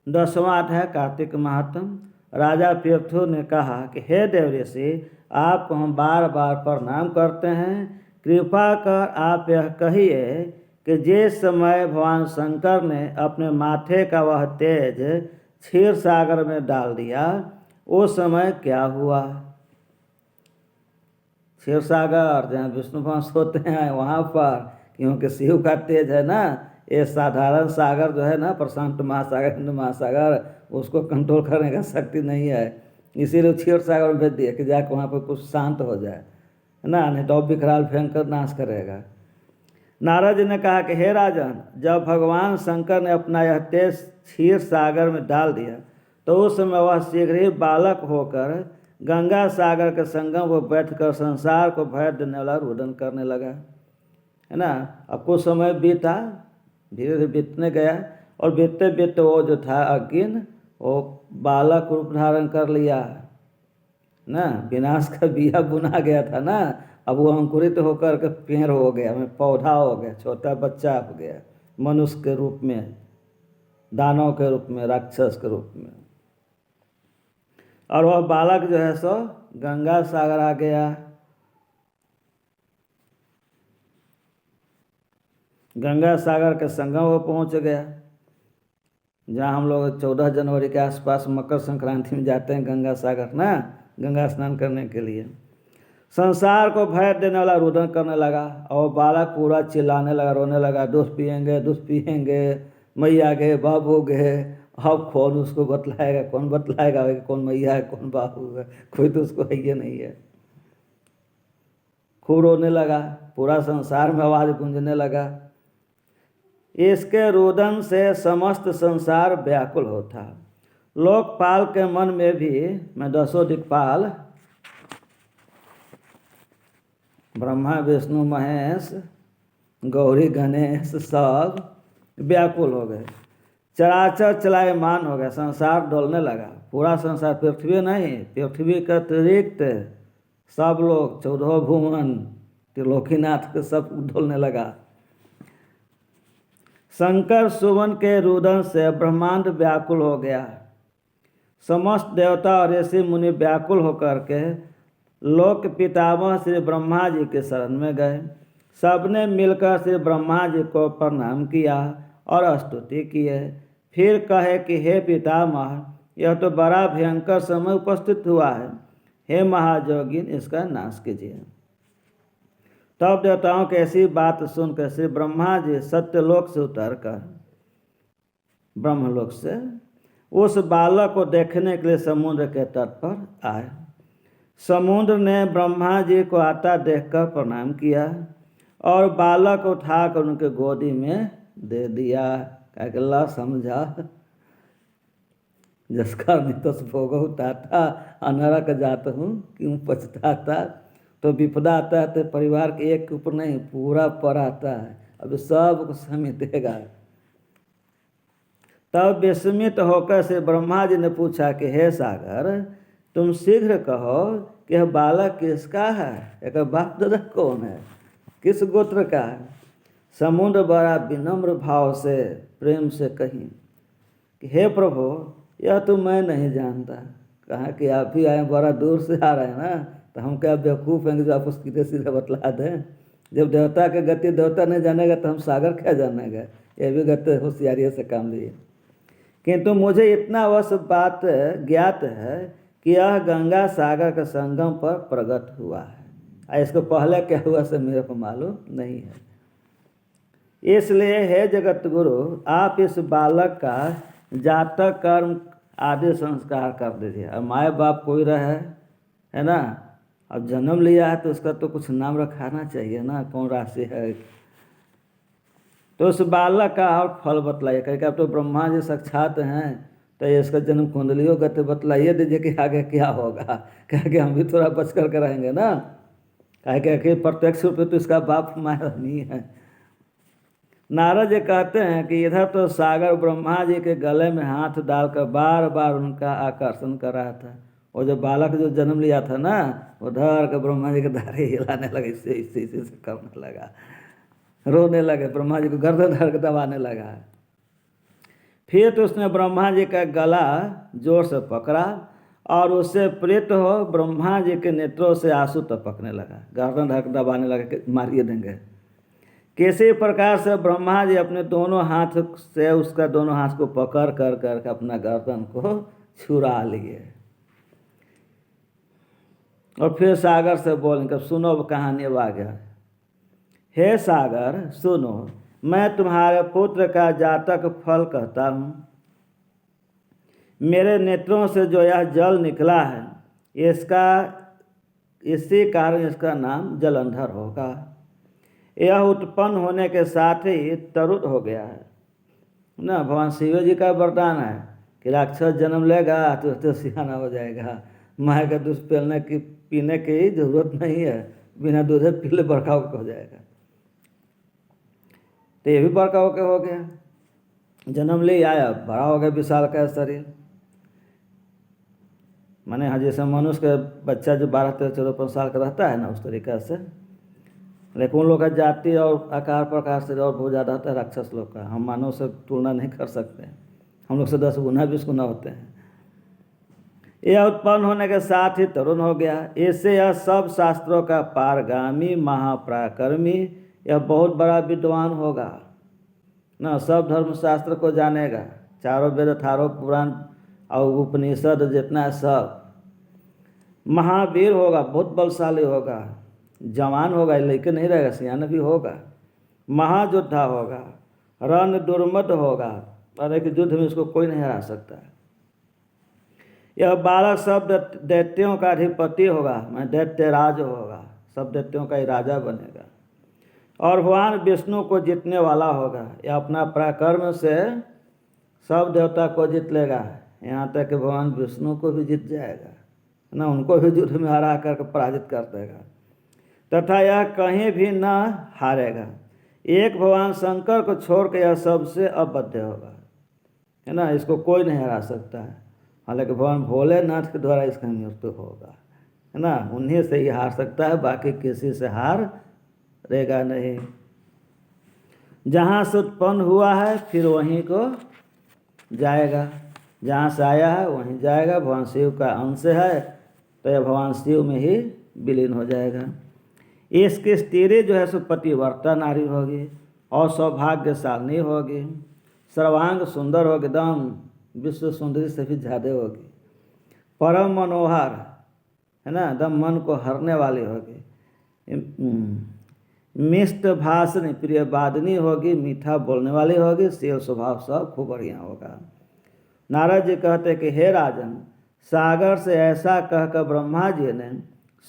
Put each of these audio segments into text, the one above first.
10वां अध्याय कार्तिक महात्म। राजा पृथु ने कहा कि हे देव ऋषि, आपको हम बार बार प्रणाम करते हैं। कृपा कर आप यह कहिए कि जिस समय भगवान शंकर ने अपने माथे का वह तेज क्षीर सागर में डाल दिया, उस समय क्या हुआ? क्षीर सागर जहाँ विष्णु भगवान सोते हैं वहाँ पर, क्योंकि शिव का तेज है ना। ये साधारण सागर जो है ना, प्रशांत महासागर, हिंद महासागर, उसको कंट्रोल करने का शक्ति नहीं है। इसीलिए क्षीर सागर में भेज दिया कि जाकर वहाँ पर कुछ शांत हो जाए, है ना, नहीं तो विकराल भयंकर नाश करेगा। नारद जी ने कहा कि हे राजन, जब भगवान शंकर ने अपना यह तेज क्षीर सागर में डाल दिया तो उस समय वह शीघ्र ही बालक होकर गंगा सागर के संगम पर बैठकर संसार को भय देने वाला रुदन करने लगा, है ना। अब कुछ समय बीता, धीरे धीरे बीतने गया, और बीतते बीतते वो जो था अज्ञान, वो बालक रूप धारण कर लिया ना। विनाश का बिया बुना गया था ना, अब वो अंकुरित होकर के पेड़ हो गया, पौधा हो गया, छोटा बच्चा हो गया, मनुष्य के रूप में, दानव के रूप में, राक्षस के रूप में। और वह बालक जो है सो गंगा सागर आ गया। गंगा सागर के संगम वो पहुंच गया, जहाँ हम लोग 14 जनवरी के आसपास मकर संक्रांति में जाते हैं गंगा सागर ना, गंगा स्नान करने के लिए। संसार को भय देने वाला रुदन करने लगा, और बालक पूरा चिल्लाने लगा, रोने लगा, दूध पिएंगे, दूध पिएंगे, मैया गए, बाबू गए। अब कौन उसको बतलाएगा, कौन बतलाएगा कौन मैया है, कौन बाबू है? कोई तो उसको है ही नहीं है। खूब रोने लगा, पूरा संसार में आवाज़ गूंजने लगा। इसके रोदन से समस्त संसार व्याकुल होता। लोकपाल के मन में भी, मैं 10 दिक्पाल ब्रह्मा विष्णु महेश गौरी गणेश सब व्याकुल हो गए, चराचर चलायमान हो गया, संसार डोलने लगा। पूरा संसार, पृथ्वी नहीं, पृथ्वी के अतिरिक्त सब लोग, 14 भुवन, त्रिलोकीनाथ के सब डोलने लगा। शंकर सुवन के रुदन से ब्रह्मांड व्याकुल हो गया। समस्त देवता और ऋषि मुनि व्याकुल होकर के लोक पितामह श्री ब्रह्मा जी के शरण में गए। सबने मिलकर श्री ब्रह्मा जी को प्रणाम किया और स्तुति किए। फिर कहे कि हे पितामह, यह तो बड़ा भयंकर समय उपस्थित हुआ है। हे महाजोगिन, इसका नाश कीजिए। तब देवताओं की ऐसी बात सुनकर श्री ब्रह्मा जी सत्यलोक से उतरकर ब्रह्मलोक से उस बालक को देखने के लिए समुद्र के तट पर आए। समुद्र ने ब्रह्मा जी को आता देखकर प्रणाम किया और बालक उठाकर उनके गोदी में दे दिया। अल्लाह समझा, जिसका नितस भोग उताता, अनरक जात हूँ क्यों पछताता। तो विपदा आता है तो परिवार के एक के ऊपर नहीं, पूरा पर आता है, अब सब को समेटेगा। तब विस्मित होकर से ब्रह्मा जी ने पूछा कि हे सागर, तुम शीघ्र कहो कि यह बालक किसका है, एक बाप दादा कौन है, किस गोत्र का है। समुद्र बड़ा विनम्र भाव से प्रेम से कही कि हे प्रभु, यह तो मैं नहीं जानता। कहा कि आप ही आए, बड़ा दूर से आ रहे हैं ना, तो हम क्या बेवकूफ़ हैं जो आप उसकी सीधे सीधे बतला दें। जब देवता के गति देवता नहीं जानेगा तो हम सागर क्या जानेगा। ये भी गति होशियारी से काम लिए। किंतु मुझे इतना अवश्य बात ज्ञात है कि यह गंगा सागर के संगम पर प्रकट हुआ है, इसको पहले क्या हुआ से मेरे को मालूम नहीं है। इसलिए हे जगत गुरु, आप इस बालक का जातक कर्म आदि संस्कार कर दीजिए। अब माए बाप कोई रहे, है ना, अब जन्म लिया है तो उसका तो कुछ नाम रखाना चाहिए ना, कौन राशि है। तो उस बालक का और फल बतलाइए, कहे कि अब तो ब्रह्मा जी साक्षात हैं, तो इसका जन्म कुंडलियों गति बतलाइए दीजिए कि आगे क्या होगा। कहे कि हम भी थोड़ा बच करके रहेंगे ना, कहे कि प्रत्यक्ष रूप तो इसका बाप माया नहीं है। नारद जी कहते हैं कि इधर तो सागर ब्रह्मा जी के गले में हाथ डालकर बार बार उनका आकर्षण कर रहा था, और जो बालक जो जन्म लिया था ना, उधर के ब्रह्मा जी के दाढ़ी हिलाने लगे, इससे करने लगा, रोने लगे, ब्रह्मा जी को गर्दन धर के दबाने लगा। फिर तो उसने ब्रह्मा जी का गला जोर से पकड़ा और उससे प्रेत हो ब्रह्मा जी के नेत्रों से आंसू टपकने लगा, गर्दन धक दबाने लगा कि मारिए देंगे। किसी प्रकार से ब्रह्मा जी अपने दोनों हाथ से उसका दोनों हाथ को पकड़ कर कर अपना गर्दन को छुरा लिए और फिर सागर से बोलेंगे, सुनो कहानी अब आ गया। हे सागर सुनो, मैं तुम्हारे पुत्र का जातक फल कहता हूँ। मेरे नेत्रों से जो यह जल निकला है इसी कारण इसका नाम जलंधर होगा। यह उत्पन्न होने के साथ ही तरुण हो गया है ना। भगवान शिव जी का वरदान है कि राक्षस जन्म लेगा तो सियाना हो जाएगा, माँ का दूध पीने की जरूरत नहीं है, बिना दूध पी ले बड़का हो जाएगा। तो ये भी बड़का होके हो गया, जन्म ले आया, बड़ा हो गया, विशाल का शरीर। माने हाँ, जैसे मनुष्य का बच्चा जो 12-13-14 साल का रहता है ना, उस तरीक़ा से। लेकिन उन लोग का जाति और आकार प्रकार से और बहुत ज़्यादा होता है राक्षस लोग का। हम मानव से तुलना नहीं कर सकते, हम लोग से 10 गुना 20 गुना होते हैं। यह उत्पन्न होने के साथ ही तरुण हो गया। इससे यह सब शास्त्रों का पारगामी महापराक्रमी, यह बहुत बड़ा विद्वान होगा ना। सब धर्मशास्त्र को जानेगा, चारों वेद, 18 पुराण और उपनिषद जितना सब। महावीर होगा, बहुत बलशाली होगा, जवान होगा, लेकिन नहीं रहेगा, सियान भी होगा। महायोद्धा होगा, रण दुर्मद होगा, और एक युद्ध में इसको कोई नहीं हरा सकता। यह बालक सब दैत्यों का अधिपति होगा, मैं दैत्यराज होगा, सब दैत्यों का ही राजा बनेगा। और भगवान विष्णु को जीतने वाला होगा। यह अपना पराक्रम से सब देवता को जीत लेगा, यहाँ तक कि भगवान विष्णु को भी जीत जाएगा ना, उनको भी युद्ध में हरा कर पराजित कर देगा। तथा यह कहीं भी न हारेगा। एक भगवान शंकर को छोड़ के यह सबसे अबद्ध होगा, है ना, इसको कोई नहीं हरा सकता है। हालांकि भगवान भोलेनाथ के द्वारा इसका मृत्यु होगा, है ना, उन्हीं से ही हार सकता है, बाकी किसी से हार रहेगा नहीं। जहाँ से उत्पन्न हुआ है फिर वहीं को जाएगा, जहाँ से आया है वहीं जाएगा। भगवान शिव का अंश है तो यह भगवान शिव में ही विलीन हो जाएगा। इसकी स्त्री जो है सो पतिव्रता नारी होगी और सौभाग्यशालिनी होगी, सर्वांग सुंदर होगी, एकदम विश्व सुंदरी से भी ज़्यादा होगी, परम मनोहर, है ना, एकदम मन को हरने वाली होगी, मिष्ट भाषणी प्रिय वादिनी होगी, मीठा बोलने वाली होगी, शील स्वभाव सब खूब बढ़िया होगा। नारद जी कहते कि हे राजन, सागर से ऐसा कहकर ब्रह्मा जी ने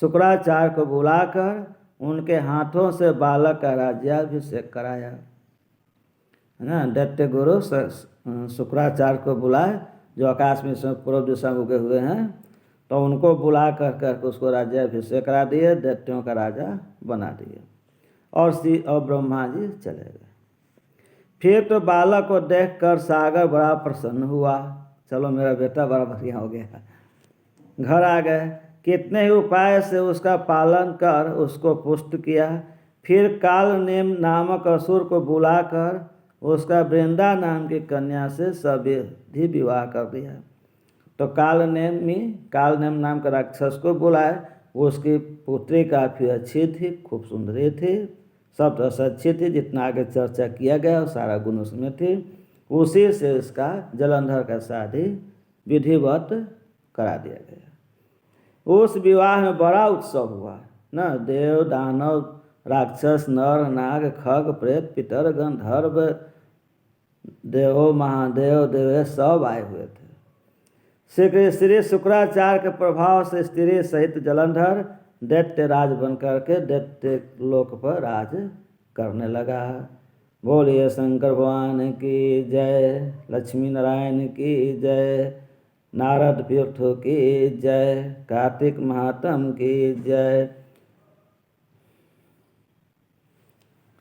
शुक्राचार्य को बुलाकर उनके हाथों से बालक का राज्याभिषेक कराया, है ना। दैत्य गुरु शुक्राचार्य को बुलाए, जो आकाश में पूर्व दिशा में उगे हुए हैं, तो उनको बुला कर उसको राज्याभिषेक करा दिए, दैत्यों का राजा बना दिए और ब्रह्मा जी चले गए। फिर तो बालक को देखकर सागर बड़ा प्रसन्न हुआ, चलो मेरा बेटा बड़ा बढ़िया हो गया। घर आ गए, कितने ही उपाय से उसका पालन कर उसको पुष्ट किया। फिर काल नेम नामक असुर को बुलाकर उसका वृंदा नाम की कन्या से सविधि विवाह कर दिया। तो काल नेम नाम का राक्षस को बुलाए, उसकी पुत्री काफ़ी अच्छी थी, खूब सुंदरी थी, सब तरह से अच्छी थी, जितना आगे चर्चा किया गया सारा गुण उसमें थी। उसी से इसका जलंधर का शादी विधिवत करा दिया गया। उस विवाह में बड़ा उत्सव हुआ न, देव दानव राक्षस नर नाग खग प्रेत पितर गंधर्व देवो महादेव देव सब आए हुए थे। श्री शुक्राचार्य के प्रभाव से स्त्री सहित जलंधर दैत्य राज बन करके दैत्य लोक पर राज करने लगा। बोलिए शंकर भगवान की जय, लक्ष्मी नारायण की जय, नारद तीर्थ की जय, कार्तिक महात्म की जय।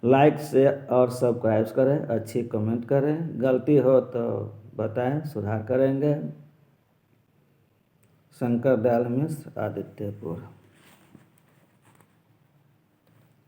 लाइक शेयर और सब्सक्राइब करें, अच्छी कमेंट करें, गलती हो तो बताएं, सुधार करेंगे। शंकर दयाल मिश्र, आदित्यपुर।